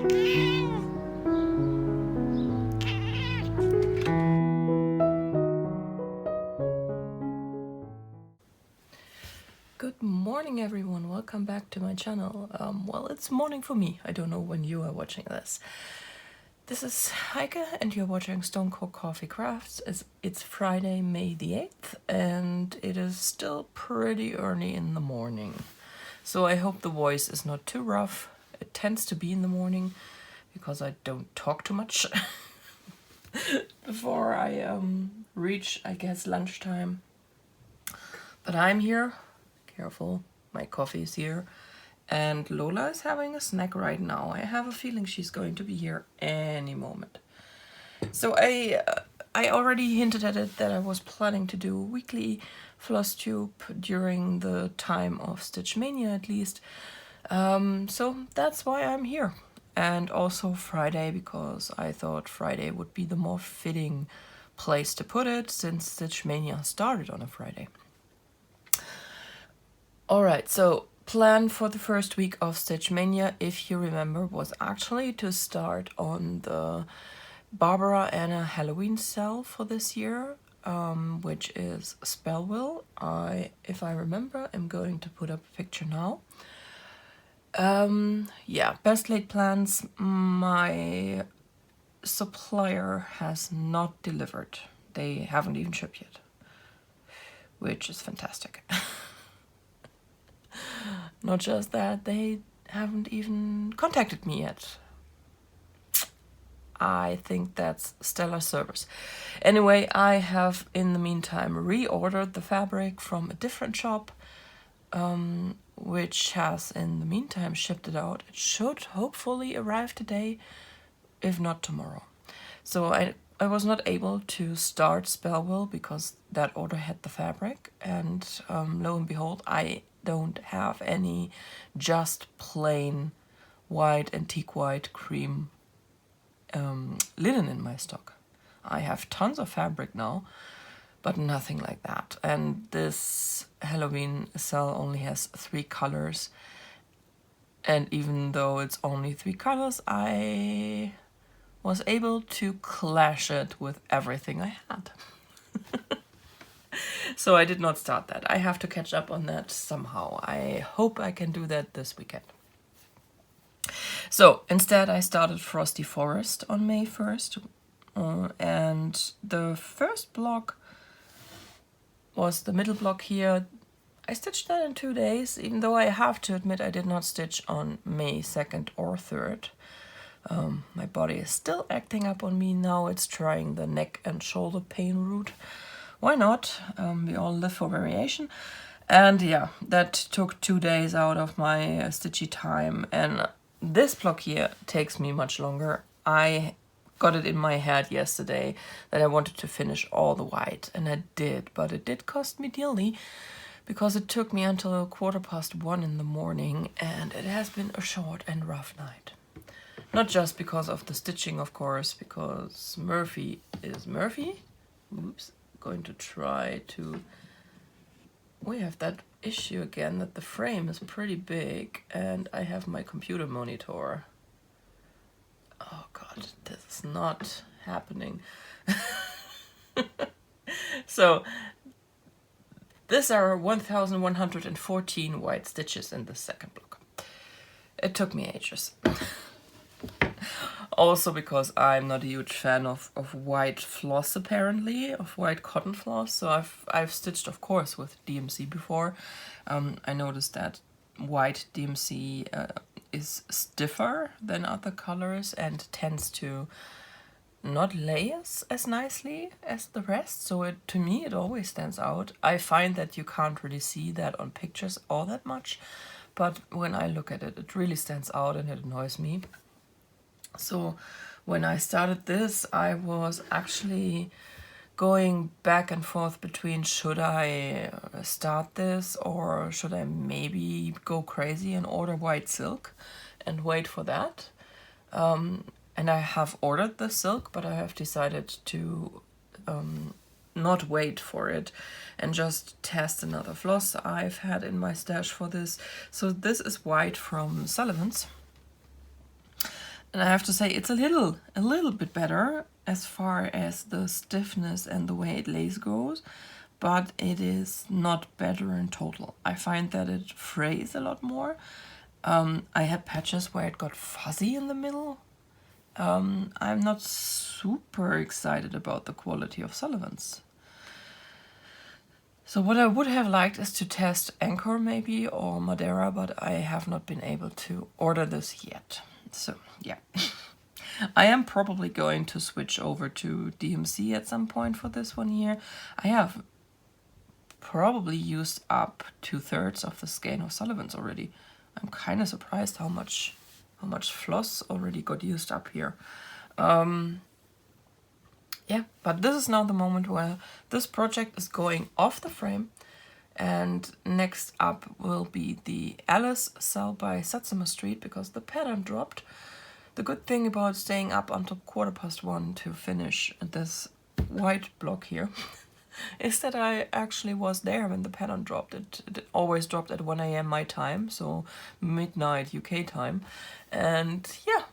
Good morning everyone, welcome back to my channel. Well, it's morning for me. I don't know when you are watching this. This is Heike and you're watching Stone Cold Coffee Crafts. It's Friday, May the 8th, and it is still pretty early in the morning. So I hope the voice is not too rough. It tends to be in the morning because I don't talk too much before I reach, I guess, lunchtime. But I'm here. Careful, my coffee is here. And Lola is having a snack right now. I have a feeling she's going to be here any moment. So I already hinted at it that I was planning to do a weekly Flosstube during the time of Stitch Mania at least. So that's why I'm here. And also Friday, because I thought Friday would be the more fitting place to put it since Stitch Mania started on a Friday. Alright, so plan for the first week of Stitch Maynia, if you remember, was actually to start on the Barbara Anna Halloween sale for this year, which is Spellwill. If I remember, I'm going to put up a picture now. Yeah, best laid plans. My supplier has not delivered. They haven't even shipped yet, which is fantastic. Not just that, they haven't even contacted me yet. I think that's stellar service. Anyway, I have in the meantime reordered the fabric from a different shop, which has in the meantime shipped it out. It should hopefully arrive today, if not tomorrow. So I was not able to start Spellwill because that order had the fabric, and lo and behold, I don't have any just plain white, antique white cream linen in my stock. I have tons of fabric now, but nothing like that. And this Halloween sale only has 3 colors. And even though it's only 3 colors, I was able to clash it with everything I had. So I did not start that. I have to catch up on that somehow. I hope I can do that this weekend. So instead I started Frosty Forest on May 1st. And the first block was the middle block here. I stitched that in 2 days, even though I have to admit I did not stitch on May 2nd or 3rd. My body is still acting up on me now. It's trying the neck and shoulder pain route. Why not? We all live for variation. And yeah, that took 2 days out of my stitchy time. And this block here takes me much longer. I got it in my head yesterday that I wanted to finish all the white. And I did, but it did cost me dearly because it took me until 1:15 in the morning. And it has been a short and rough night. Not just because of the stitching, of course, because Murphy is Murphy. Oops. Going to try to... We have that issue again that the frame is pretty big and I have my computer monitor. Oh god, this is not happening. So these are 1114 white stitches in the second block. It took me ages. Also because I'm not a huge fan of white floss apparently, of white cotton floss. So I've stitched, of course, with DMC before. I noticed that white DMC is stiffer than other colors and tends to not lay as nicely as the rest. So to me it always stands out. I find that you can't really see that on pictures all that much, but when I look at it, it really stands out and it annoys me. So when I started this, I was actually going back and forth between should I start this or should I maybe go crazy and order white silk and wait for that. And I have ordered the silk, but I have decided to not wait for it and just test another floss I've had in my stash for this. So this is white from Sullivan's. And I have to say it's a little bit better as far as the stiffness and the way it lays goes, but it is not better in total. I find that it frays a lot more. I had patches where it got fuzzy in the middle. I'm not super excited about the quality of Sullivan's. So what I would have liked is to test Anchor maybe or Madeira, but I have not been able to order this yet. So yeah, I am probably going to switch over to DMC at some point for this one here. I have probably used up 2/3 of the skein of Sullivan's already. I'm kind of surprised how much floss already got used up here. Yeah, but this is now the moment where this project is going off the frame, and next up will be the Alice cell by Satsuma Street because the pattern dropped. The good thing about staying up until 1:15 to finish this white block here is that I actually was there when the pattern dropped. It always dropped at 1 AM my time, so midnight UK time. And yeah,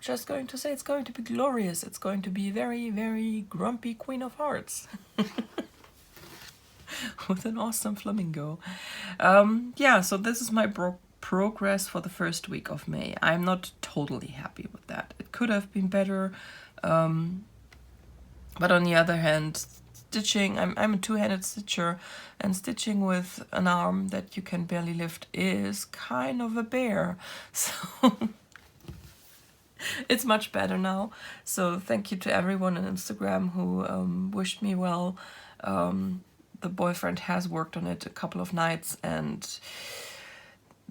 just going to say it's going to be glorious. It's going to be very, very grumpy Queen of Hearts. With an awesome flamingo. Yeah, so this is my progress for the first week of May. I'm not totally happy with that. It could have been better. But on the other hand, stitching, I'm a two-handed stitcher, and stitching with an arm that you can barely lift is kind of a bear. So it's much better now. So thank you to everyone on Instagram who wished me well. The boyfriend has worked on it a couple of nights, and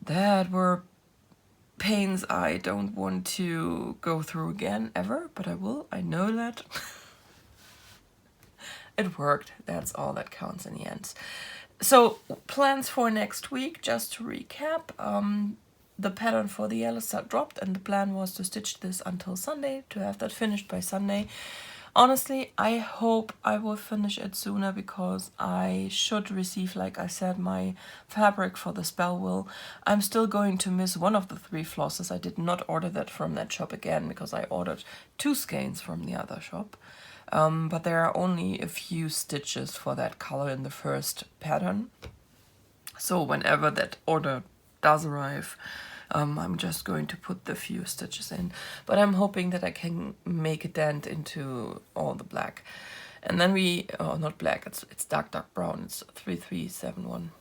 that were pains I don't want to go through again ever, but I will. I know that. It worked. That's all that counts in the end. So plans for next week, just to recap. The pattern for the yellow set dropped, and the plan was to stitch this until Sunday, to have that finished by Sunday. Honestly, I hope I will finish it sooner because I should receive, like I said, my fabric for the spell will. I'm still going to miss one of the 3 flosses. I did not order that from that shop again because I ordered 2 skeins from the other shop. But there are only a few stitches for that color in the first pattern. So whenever that order does arrive, I'm just going to put the few stitches in. But I'm hoping that I can make a dent into all the black. And then not black, it's dark brown, it's 3371.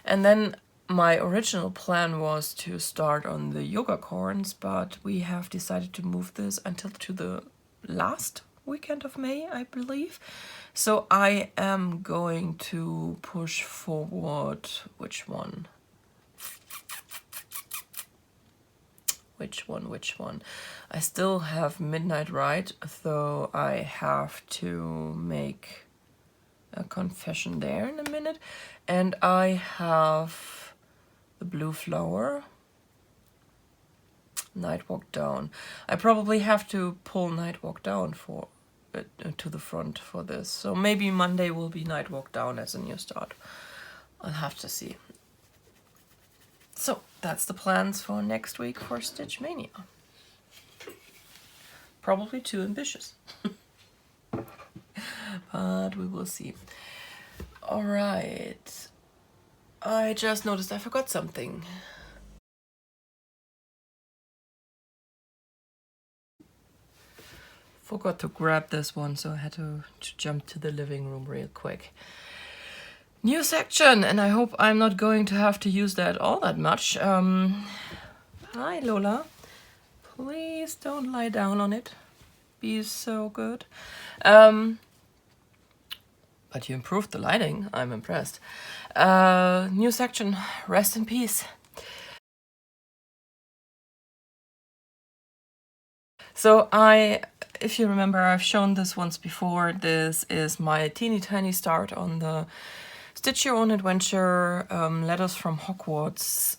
And then my original plan was to start on the yoga corns, but we have decided to move this until to the last weekend of May, I believe. So I am going to push forward, which one? Which one? I still have Midnight Ride, though I have to make a confession there in a minute. And I have the Blue Flower, Nightwalk Down. I probably have to pull Nightwalk Down for to the front for this. So maybe Monday will be Nightwalk Down as a new start. I'll have to see. So that's the plans for next week for Stitch Mania. Probably too ambitious. But we will see. Alright. I just noticed I forgot something. Forgot to grab this one, so I had to jump to the living room real quick. New section, and I hope I'm not going to have to use that all that much. Hi Lola, please don't lie down on it. Be so good. But you improved the lighting, I'm impressed. New section, rest in peace. So if you remember, I've shown this once before. This is my teeny tiny start on the Stitch Your Own Adventure Letters From Hogwarts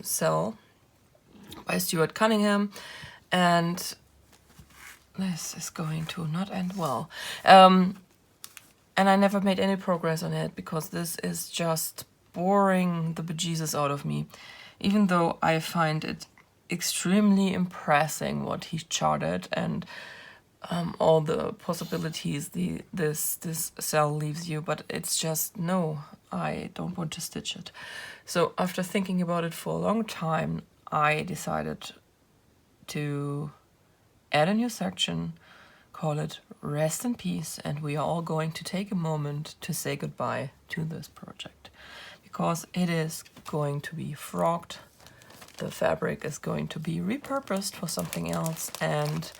cell by Stuart Cunningham. And this is going to not end well. And I never made any progress on it because this is just boring the bejesus out of me. Even though I find it extremely impressing what he charted, and all the possibilities this cell leaves you, but it's just, no, I don't want to stitch it. So after thinking about it for a long time, I decided to add a new section, call it Rest in Peace, and we are all going to take a moment to say goodbye to this project, because it is going to be frogged, the fabric is going to be repurposed for something else, and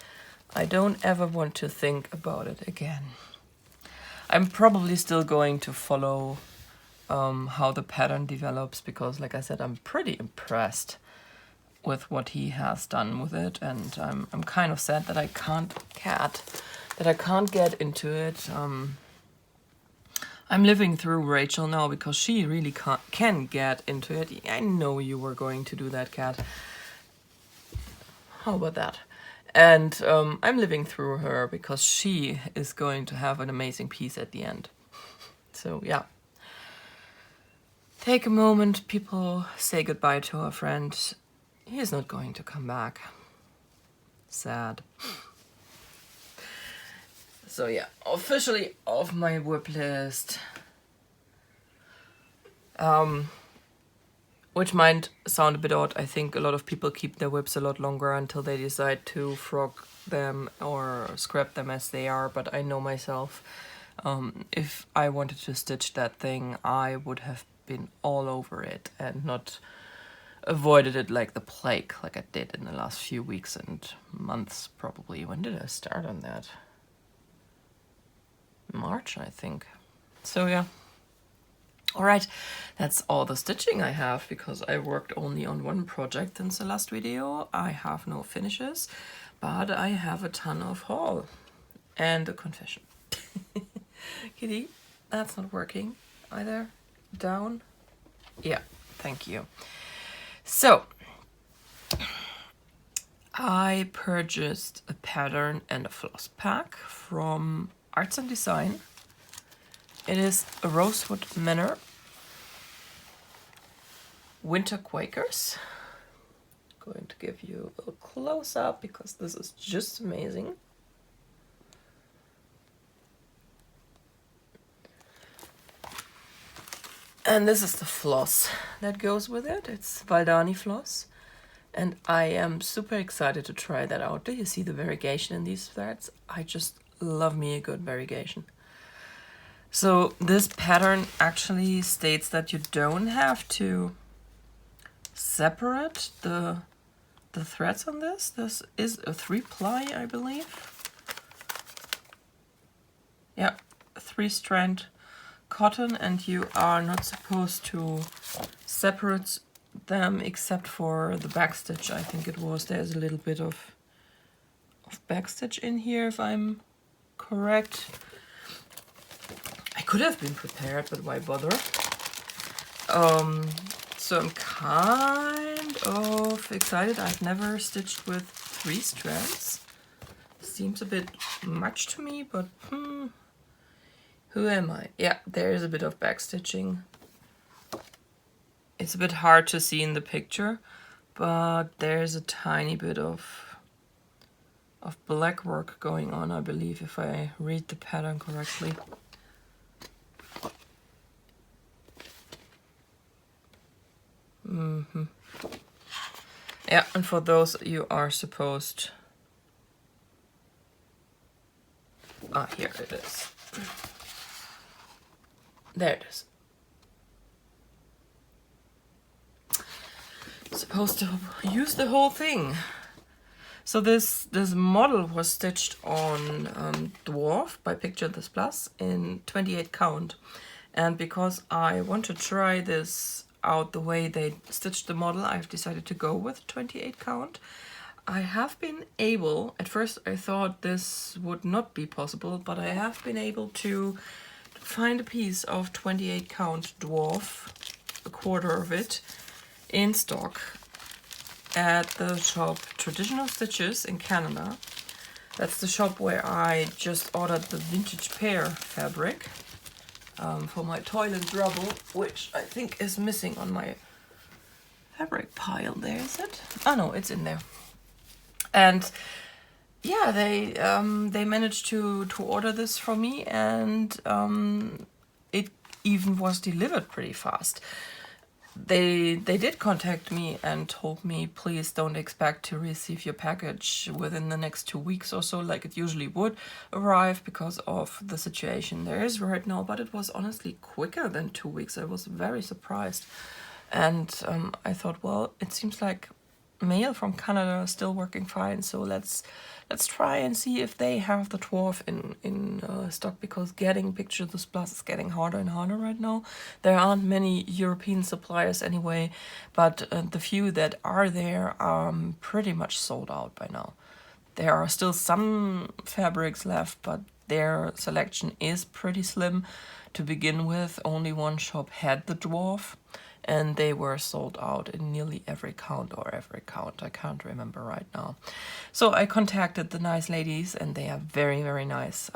I don't ever want to think about it again. I'm probably still going to follow how the pattern develops, because like I said, I'm pretty impressed with what he has done with it, and I'm kind of sad that I can't get into it. I'm living through Rachel now, because she really can get into it. I know you were going to do that, Kat. How about that? And I'm living through her, because she is going to have an amazing piece at the end. So yeah. Take a moment, people, say goodbye to our friend. He's not going to come back. Sad. So yeah, officially off my whip list. Which might sound a bit odd. I think a lot of people keep their whips a lot longer until they decide to frog them or scrap them as they are, but I know myself. If I wanted to stitch that thing, I would have been all over it and not avoided it like the plague, like I did in the last few weeks and months probably. When did I start on that? March, I think. So yeah. Alright, that's all the stitching I have, because I worked only on one project since the last video. I have no finishes, but I have a ton of haul. And a confession. Kitty, that's not working either. Down. Yeah, thank you. So, I purchased a pattern and a floss pack from Arts and Design. It is a Rosewood Manor Winter Quakers. Going to give you a close up, because this is just amazing. And this is the floss that goes with it. It's Valdani floss. And I am super excited to try that out. Do you see the variegation in these threads? I just love me a good variegation. So this pattern actually states that you don't have to separate the threads on this. This is a 3-ply, I believe. Yeah, 3-strand cotton, and you are not supposed to separate them except for the backstitch. I think it was. There's a little bit of backstitch in here, if I'm correct. I could have been prepared, but why bother? So I'm kind of excited. I've never stitched with 3 strands. Seems a bit much to me, but who am I? Yeah, there is a bit of backstitching. It's a bit hard to see in the picture, but there's a tiny bit of black work going on, I believe, if I read the pattern correctly. Yeah, and for those you are supposed... Ah, here it is. There it is. Supposed to use the whole thing. So this model was stitched on Dwarf by Picture This Plus in 28 count. And because I want to try this out the way they stitched the model, I've decided to go with 28 count. I have been able, at first I thought this would not be possible, but I have been able to find a piece of 28 count Dwarf, a quarter of it, in stock at the shop Traditional Stitches in Canada. That's the shop where I just ordered the vintage pear fabric for my toilet rubble, which I think is missing on my fabric pile. There is it. Oh no, it's in there. And yeah, they managed to order this from me, and it even was delivered pretty fast. They did contact me and told me, please don't expect to receive your package within the next 2 weeks or so, like it usually would arrive because of the situation there is right now. But it was honestly quicker than 2 weeks. I was very surprised. And I thought, well, it seems like mail from Canada is still working fine, so let's try and see if they have the dwarf in stock, because getting Picture This Plus is getting harder and harder right now. There aren't many European suppliers anyway, but the few that are there are pretty much sold out by now. There are still some fabrics left, but their selection is pretty slim to begin with. Only one shop had the dwarf, and they were sold out in nearly every count. I can't remember right now. So I contacted the nice ladies, and they are very, very nice,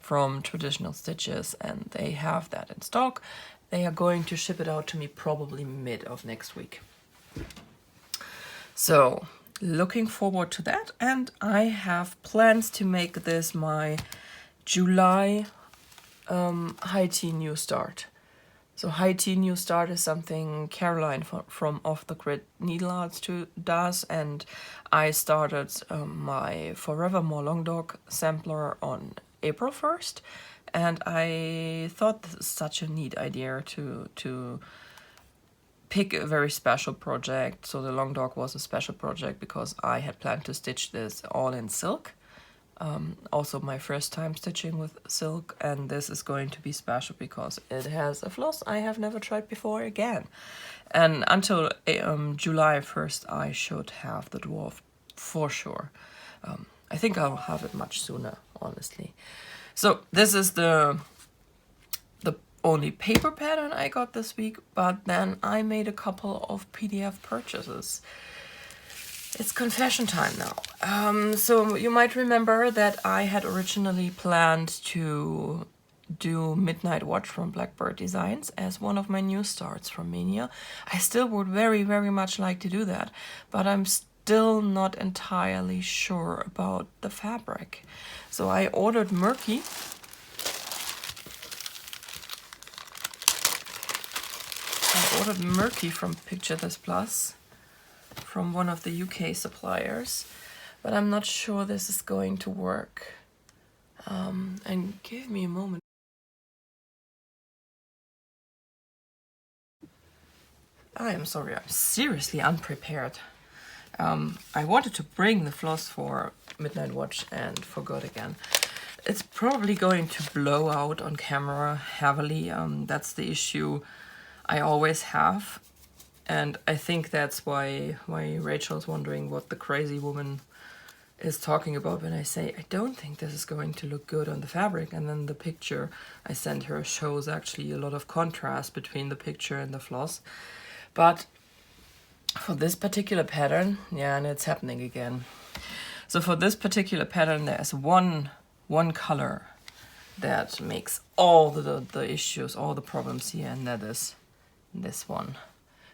from Traditional Stitches, and they have that in stock. They are going to ship it out to me probably mid of next week. So looking forward to that, and I have plans to make this my July high tea new start. So high tea new start is something Caroline from Off the Grid Needle Arts does, and I started my Forevermore Long Dog sampler on April 1st, and I thought this is such a neat idea to pick a very special project. So the Long Dog was a special project because I had planned to stitch this all in silk. Also my first time stitching with silk, and this is going to be special because it has a floss I have never tried before again. And until July 1st I should have the dwarf for sure. I think I'll have it much sooner, honestly. So this is the only paper pattern I got this week, but then I made a couple of PDF purchases. It's confession time now. So you might remember that I had originally planned to do Midnight Watch from Blackbird Designs as one of my new starts from Mania. I still would very, very much like to do that, but I'm still not entirely sure about the fabric. So I ordered Murky. From Picture This Plus, from one of the UK suppliers, but I'm not sure this is going to work. And give me a moment. I am sorry, I'm seriously unprepared. I wanted to bring the floss for Midnight Watch and forgot again. It's probably going to blow out on camera heavily. That's the issue I always have. And I think that's why Rachel's wondering what the crazy woman is talking about when I say I don't think this is going to look good on the fabric. And then the picture I sent her shows actually a lot of contrast between the picture and the floss. But for this particular pattern, yeah, and it's happening again. So for this particular pattern, there's one color that makes all the issues, all the problems here, and that is this one.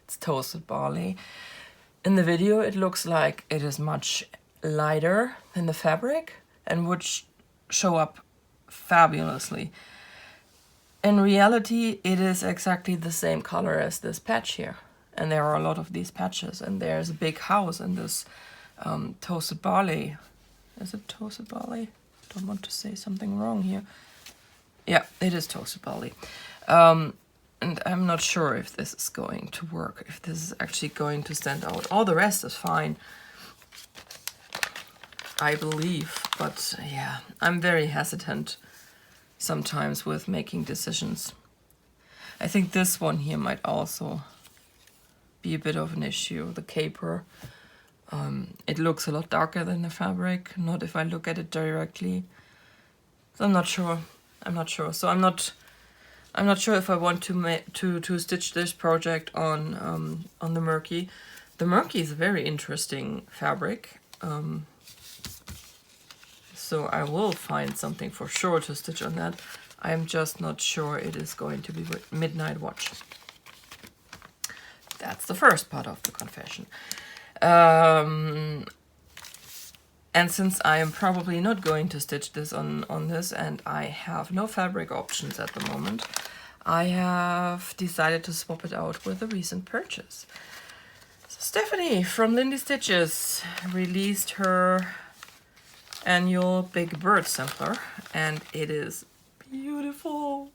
It's Toasted Barley. In the video it looks like it is much lighter than the fabric and would show up fabulously. In reality it is exactly the same color as this patch here, and there are a lot of these patches, and there's a big house in this Toasted Barley. Is it Toasted Barley? Don't want to say something wrong here. Yeah, it is Toasted Barley. And I'm not sure if this is going to work, if this is actually going to stand out. All the rest is fine, I believe. But yeah, I'm very hesitant sometimes with making decisions. I think this one here might also be a bit of an issue, the caper. It looks a lot darker than the fabric, not if I look at it directly. So I'm not sure. So I'm not sure if I want to stitch this project on the Murky. The Murky is a very interesting fabric, so I will find something for sure to stitch on that. I'm just not sure it is going to be Midnight Watch. That's the first part of the confession. And since I am probably not going to stitch this on this, and I have no fabric options at the moment, I have decided to swap it out with a recent purchase. So Stephanie from Lindy Stitches released her annual Big Bird sampler, and it is beautiful,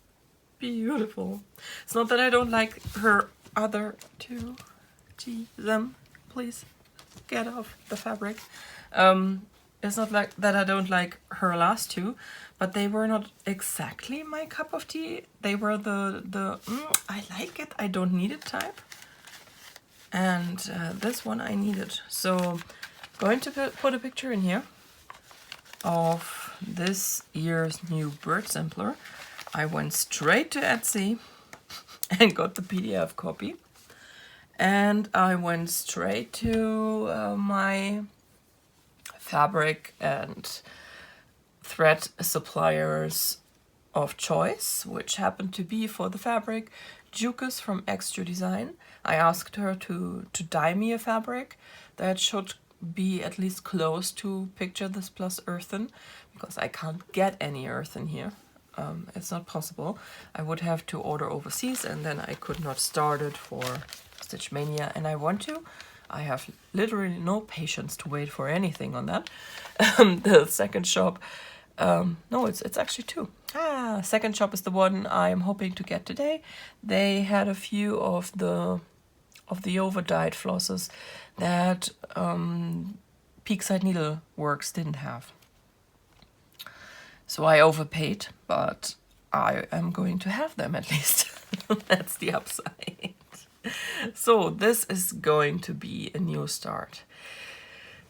beautiful. It's not that I don't like her other two. Them, please get off the fabric. It's not like that I don't like her last two, but they were not exactly my cup of tea. They were the I like it, I don't need it type. And this one I needed. So going to put a picture in here of this year's new bird sampler. I went straight to Etsy and got the PDF copy. And I went straight to my fabric and thread suppliers of choice, which happened to be for the fabric Jukas from xJuDesigns. I asked her to dye me a fabric that should be at least close to Picture This Plus Earthen, because I can't get any earthen here. It's not possible. I would have to order overseas, and then I could not start it for Stitch Maynia, and I want to. I have literally no patience to wait for anything on that. The second shop, no, it's actually two. Second shop is the one I'm hoping to get today. They had a few of the over-dyed flosses that Peakside Needleworks didn't have. So I overpaid, but I am going to have them at least. That's the upside. So this is going to be a new start.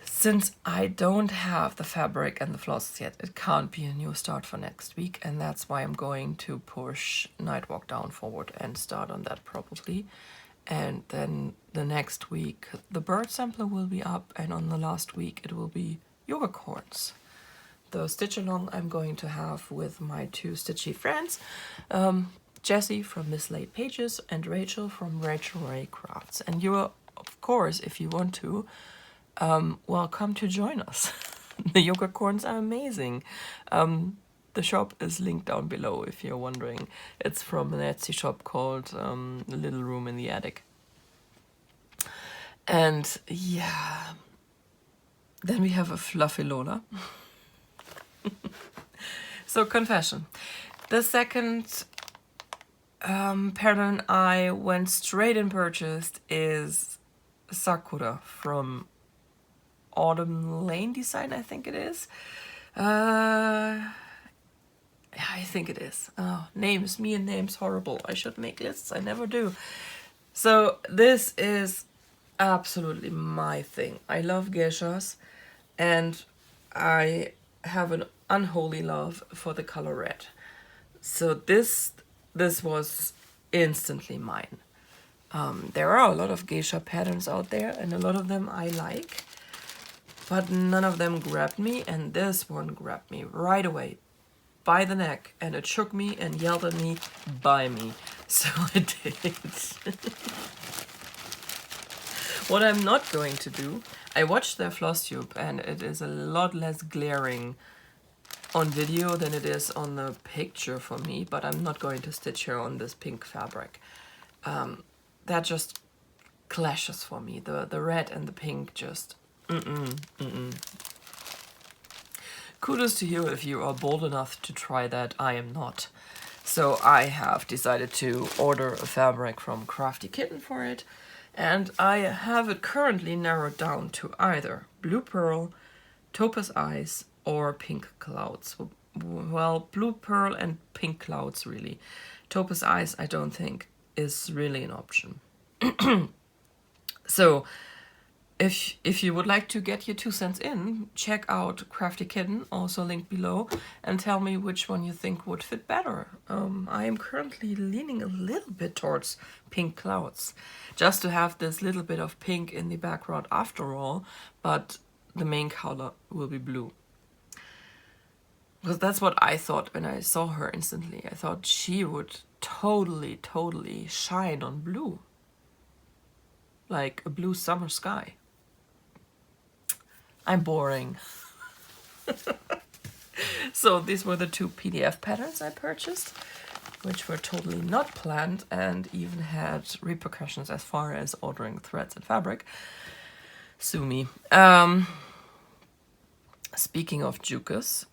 Since I don't have the fabric and the flosses yet, it can't be a new start for next week, and that's why I'm going to push Nightwalk down forward and start on that probably. And then the next week the bird sampler will be up, and on the last week it will be yoga corns. The stitch along I'm going to have with my two stitchy friends, Jessie from Miss Late Pages and Rachel from Rachel Ray Crafts. And you are, of course, if you want to, welcome to join us. The yoga corns are amazing. The shop is linked down below if you're wondering. It's from an Etsy shop called Little Room in the Attic. And yeah, then we have a fluffy Lola. So confession. The second pattern I went straight and purchased is Sakura from Autumn Lane Design, I think it is. Yeah, I think it is. Oh, names, me and names, horrible. I should make lists, I never do. So this is absolutely my thing. I love geishas, and I have an unholy love for the color red. So this was instantly mine. There are a lot of geisha patterns out there, and a lot of them I like, but none of them grabbed me, and this one grabbed me right away by the neck, and it shook me and yelled at me, buy me. So I did. What I'm not going to do, I watched their Flosstube, and it is a lot less glaring on video than it is on the picture for me, but I'm not going to stitch her on this pink fabric. That just clashes for me. The red and the pink just Kudos to you if you are bold enough to try that. I am not. So I have decided to order a fabric from Crafty Kitten for it, and I have it currently narrowed down to either Blue Pearl, Topaz Eyes, or Pink Clouds. Well, Blue Pearl and Pink Clouds really. Topaz Eyes I don't think is really an option. So if you would like to get your 2 cents in, check out Crafty Kitten, also linked below, and tell me which one you think would fit better. I am currently leaning a little bit towards Pink Clouds, just to have this little bit of pink in the background after all, but the main color will be blue. Because that's what I thought when I saw her instantly. I thought she would totally shine on blue. like a blue summer sky. I'm boring. So these were the 2 PDF patterns I purchased, which were totally not planned and even had repercussions as far as ordering threads and fabric. Sue me. Speaking of Jukas,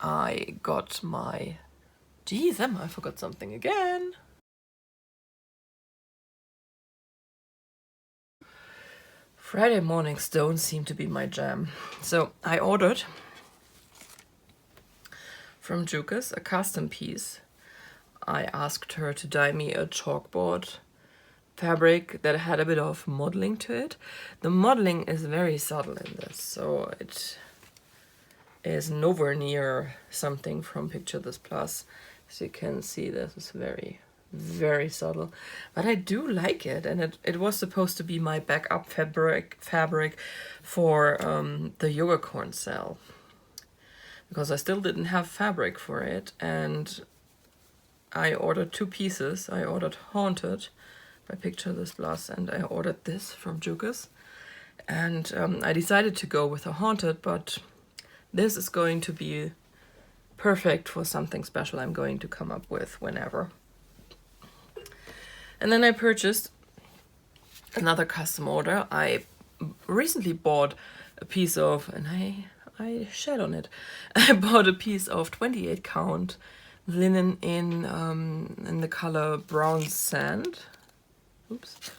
I got my... Geez, Emma, I forgot something again. Friday mornings don't seem to be my jam. So I ordered from Jukas a custom piece. I asked her to dye me a chalkboard fabric that had a bit of modeling to it. The modeling is very subtle in this, so it is nowhere near something from Picture This Plus. As you can see, this is very, very subtle. But I do like it, and it was supposed to be my backup fabric for the yoga corn cell. Because I still didn't have fabric for it, and I ordered 2 pieces. I ordered Haunted by Picture This Plus, and I ordered this from Jukas. And I decided to go with a Haunted, but this is going to be perfect for something special I'm going to come up with whenever. And then I purchased another custom order. I recently bought a piece of, and I shed on it. I bought a piece of 28 count linen in the color brown sand. Oops.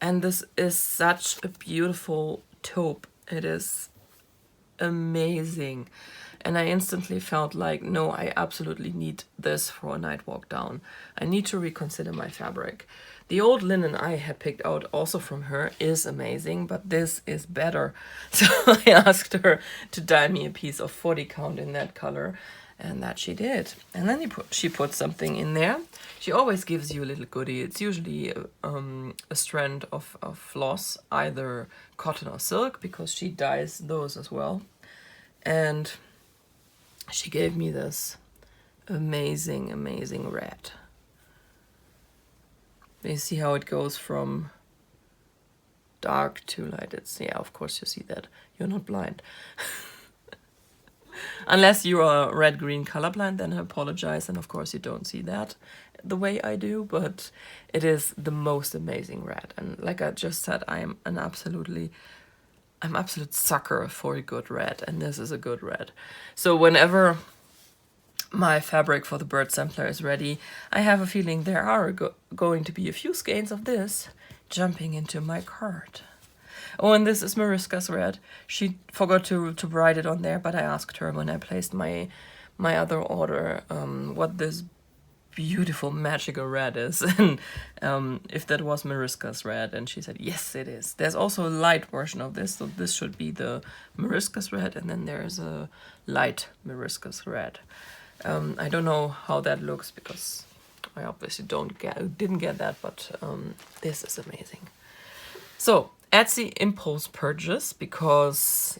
And this is such a beautiful taupe. It is amazing. And I instantly felt like, no, I absolutely need this for a night walk down. I need to reconsider my fabric. The old linen I had picked out also from her is amazing, but this is better. So I asked her to dye me a piece of 40 count in that color, and that she did. And then she put something in there. She always gives you a little goodie. It's usually a strand of floss, either cotton or silk, because she dyes those as well. And she gave me this amazing, amazing red. You see how it goes from dark to light. It's, yeah, of course you see that. You're not blind. Unless you are red-green colorblind, then I apologize. And of course you don't see that the way I do, but it is the most amazing red. And like I just said, I'm an absolute sucker for a good red, and this is a good red. So whenever my fabric for the bird sampler is ready, I have a feeling there are going to be a few skeins of this jumping into my cart. Oh, and this is Mariska's red. She forgot to write it on there, but I asked her when I placed my other order what this beautiful magical red is, and if that was Mariska's red, and she said yes it is. There's also a light version of this, so this should be the Mariska's red, and then there's a light Mariska's red. I don't know how that looks because I obviously didn't get that, but this is amazing. So Etsy impulse purchase because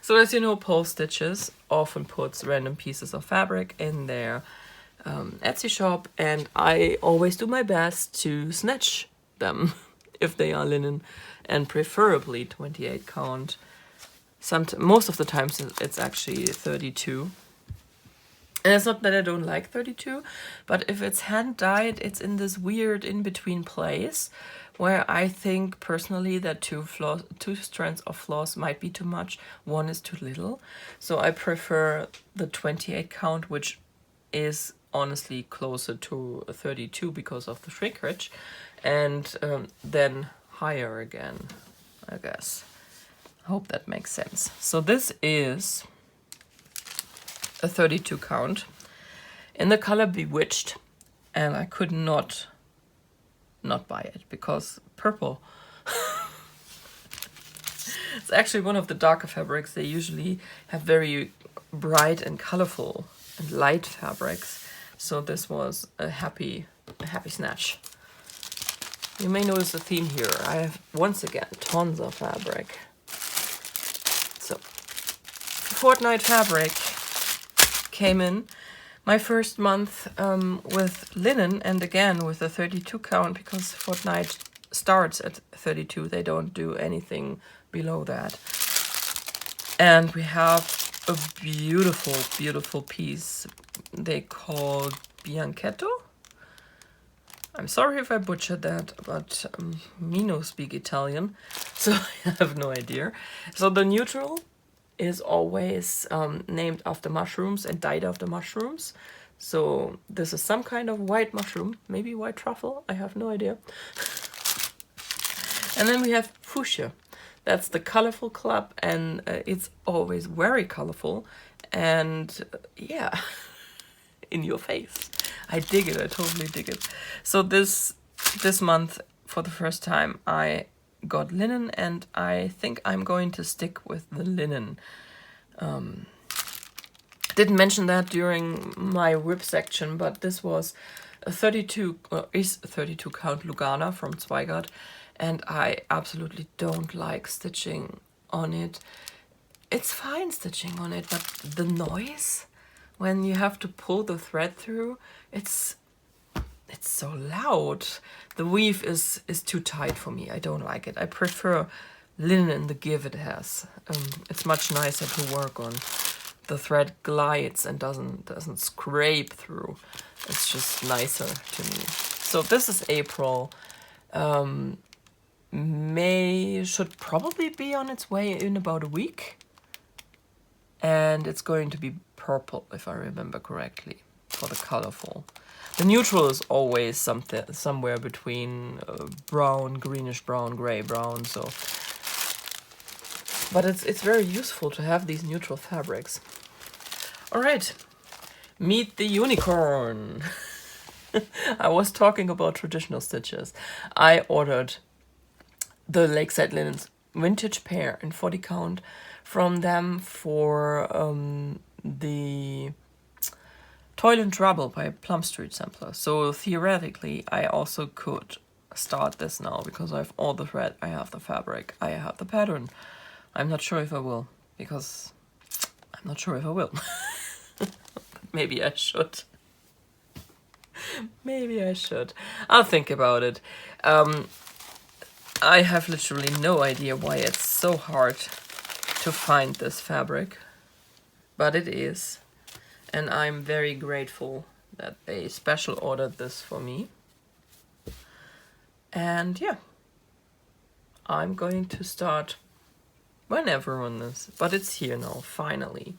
so as you know, Polstitches often puts random pieces of fabric in their Etsy shop, and I always do my best to snatch them if they are linen, and preferably 28 count. Most of the times it's actually 32. And it's not that I don't like 32, but if it's hand dyed, it's in this weird in-between place where I think personally that two strands of floss might be too much. One is too little. So I prefer the 28 count, which is honestly closer to 32 because of the shrinkage, and then higher again, I guess. I hope that makes sense. So this is a 32 count in the color Bewitched, and I could not buy it because purple. It's actually one of the darker fabrics. They usually have very bright and colorful and light fabrics, so this was a happy snatch. You may notice a theme here. I have once again tons of fabric. So Fortnight Fabric came in My first month with linen, and again with a 32 count, because Fortnight starts at 32. They don't do anything below that. And we have a beautiful, beautiful piece they call Bianchetto. I'm sorry if I butchered that, but me no speak Italian, so I have no idea. So the neutral is always named after mushrooms and dyed after mushrooms. So this is some kind of white mushroom, maybe white truffle, I have no idea. And then we have fuchsia. That's the colorful club, and it's always very colorful, and yeah, in your face. I dig it, I totally dig it. So this month, for the first time, I got linen, and I think I'm going to stick with the linen. Didn't mention that during my whip section, but this was a 32 count Lugana from Zweigart, and I absolutely don't like stitching on it. It's fine stitching on it, but the noise when you have to pull the thread through, it's so loud. The weave is too tight for me. I don't like it. I prefer linen in the give it has. It's much nicer to work on. The thread glides and doesn't scrape through. It's just nicer to me. So this is April. May should probably be on its way in about a week. And it's going to be purple, if I remember correctly, for the colorful. The neutral is always somewhere between brown, greenish brown, gray brown. So, but it's very useful to have these neutral fabrics. All right, meet the unicorn. I was talking about traditional stitches. I ordered the Lakeside Linens vintage pair in 40 count from them for the Toil and Trouble by Plum Street Sampler. So theoretically, I also could start this now because I have all the thread, I have the fabric, I have the pattern. I'm not sure if I will, because I'm not sure if I will. Maybe I should. Maybe I should. I'll think about it. I have literally no idea why it's so hard to find this fabric, but it is. And I'm very grateful that they special ordered this for me. And yeah, I'm going to start whenever on this, but it's here now, finally.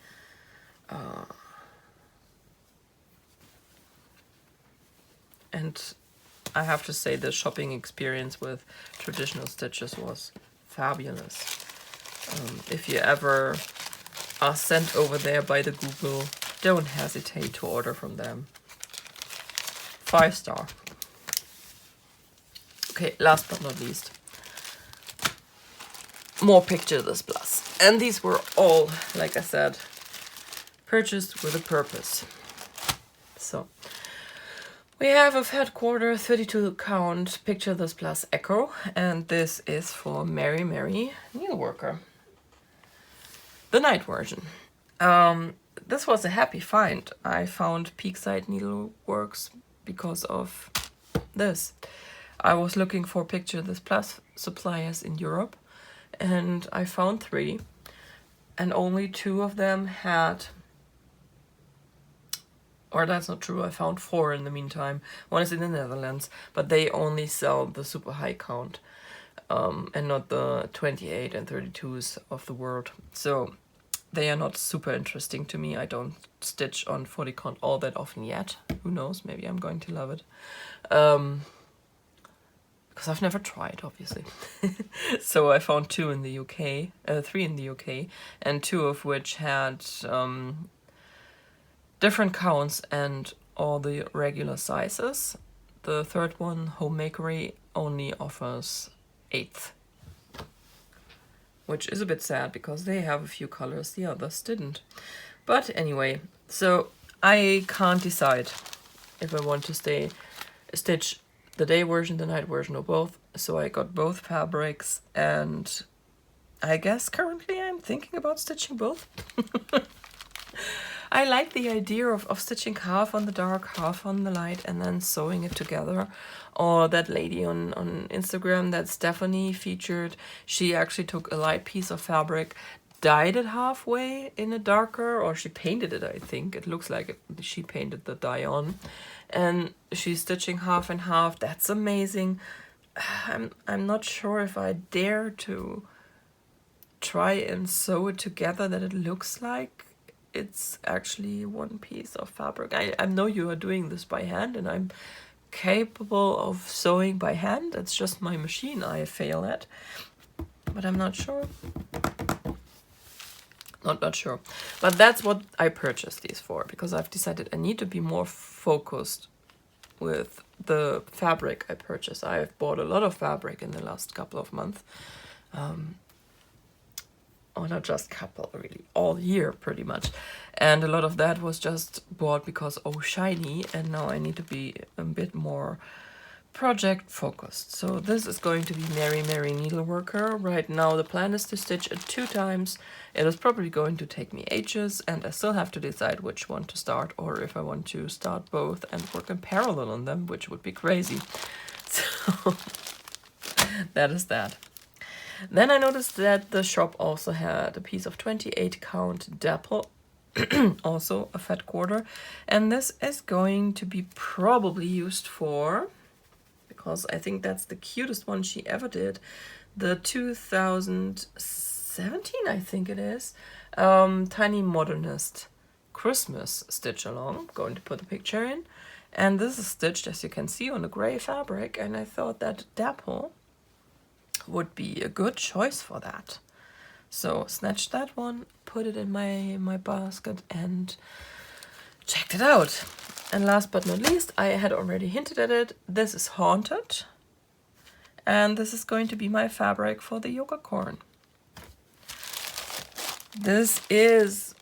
And I have to say the shopping experience with traditional stitches was fabulous. If you ever are sent over there by the Google, don't hesitate to order from them. 5-star. Okay, last but not least, more picture this plus. And these were all, like I said, purchased with a purpose. So we have a fat quarter 32 count Picture This Plus Echo, and this is for Mary Mary Needleworker, the night version. This was a happy find. I found Peakside Needleworks because of this. I was looking for Picture This Plus suppliers in Europe, and I found 3, and only 2 of them had, or that's not true, I found 4 in the meantime. One is in the Netherlands, but they only sell the super high count, and not the 28 and 32s of the world. So they are not super interesting to me. I don't stitch on 40 count all that often yet. Who knows, maybe I'm going to love it. Because I've never tried, obviously. So I found 2 in the UK, 3 in the UK, and 2 of which had different counts and all the regular sizes. The third one, Homemakery, only offers 8th. Which is a bit sad because they have a few colors, the others didn't. But anyway, so I can't decide if I want to stitch the day version, the night version, or both. So I got both fabrics, and I guess currently I'm thinking about stitching both. I like the idea of stitching half on the dark, half on the light, and then sewing it together. Or that lady on Instagram that Stephanie featured, she actually took a light piece of fabric, dyed it halfway in a darker, or she painted it, I think. It looks like she painted the dye on. And she's stitching half and half. That's amazing. I'm not sure if I dare to try and sew it together that it looks like it's actually one piece of fabric. I know you are doing this by hand, and I'm capable of sewing by hand. It's just my machine I fail at, but I'm not sure. Not sure. But that's what I purchased these for, because I've decided I need to be more focused with the fabric I purchase. I've bought a lot of fabric in the last couple of months. Or not just couple, really, all year pretty much. And a lot of that was just bought because, oh, shiny, and now I need to be a bit more project focused. So this is going to be Mary Needleworker. Right now the plan is to stitch it 2 times. It is probably going to take me ages, and I still have to decide which one to start, or if I want to start both and work in parallel on them, which would be crazy. So that is that. Then I noticed that the shop also had a piece of 28 count dapple, also a fat quarter, and this is going to be probably used for, because I think that's the cutest one she ever did, the 2017, I think it is, Tiny Modernist Christmas stitch along. Going to put the picture in, and this is stitched, as you can see, on a gray fabric, and I thought that dapple would be a good choice for that. So snatched that one, put it in my basket, and checked it out. And last but not least, I had already hinted at it, this is Haunted, and this is going to be my fabric for the yoga corn. This is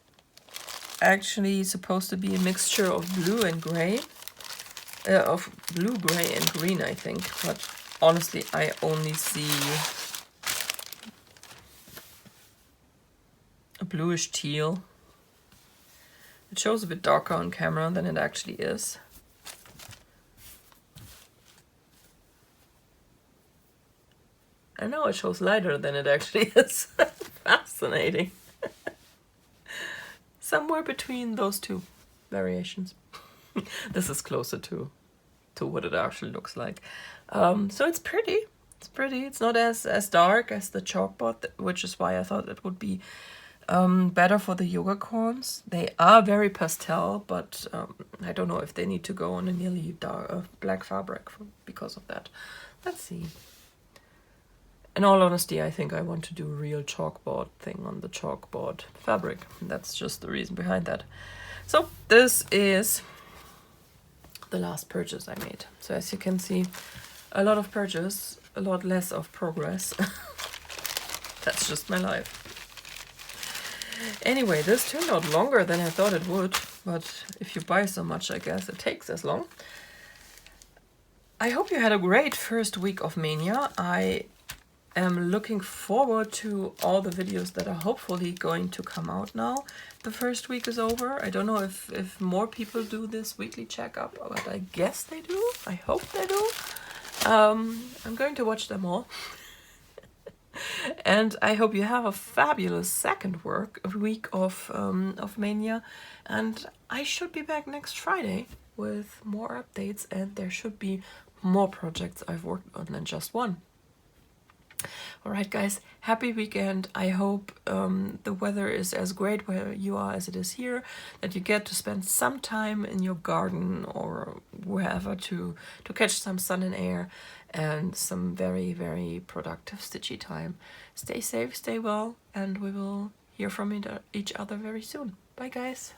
actually supposed to be a mixture of blue and gray, of blue, gray, and green, I think, but honestly, I only see a bluish teal. It shows a bit darker on camera than it actually is. I know it shows lighter than it actually is. Fascinating. Somewhere between those two variations. This is closer to what it actually looks like. So it's pretty. It's pretty. It's not as dark as the chalkboard, which is why I thought it would be better for the yoga corns. They are very pastel, but I don't know if they need to go on a nearly dark, black fabric because of that. Let's see. In all honesty, I think I want to do a real chalkboard thing on the chalkboard fabric. That's just the reason behind that. So this is the last purchase I made. So as you can see, a lot of purchase, a lot less of progress. That's just my life. Anyway, this turned out longer than I thought it would, but if you buy so much, I guess it takes as long. I hope you had a great first week of Mania. I am looking forward to all the videos that are hopefully going to come out now. The first week is over. I don't know if more people do this weekly checkup, but I guess they do. I hope they do. I'm going to watch them all. And I hope you have a fabulous second week of Mania. And I should be back next Friday with more updates, and there should be more projects I've worked on than just one. Alright guys, happy weekend. I hope the weather is as great where you are as it is here, that you get to spend some time in your garden or wherever to catch some sun and air and some very, very productive stitchy time. Stay safe, stay well, and we will hear from each other very soon. Bye guys.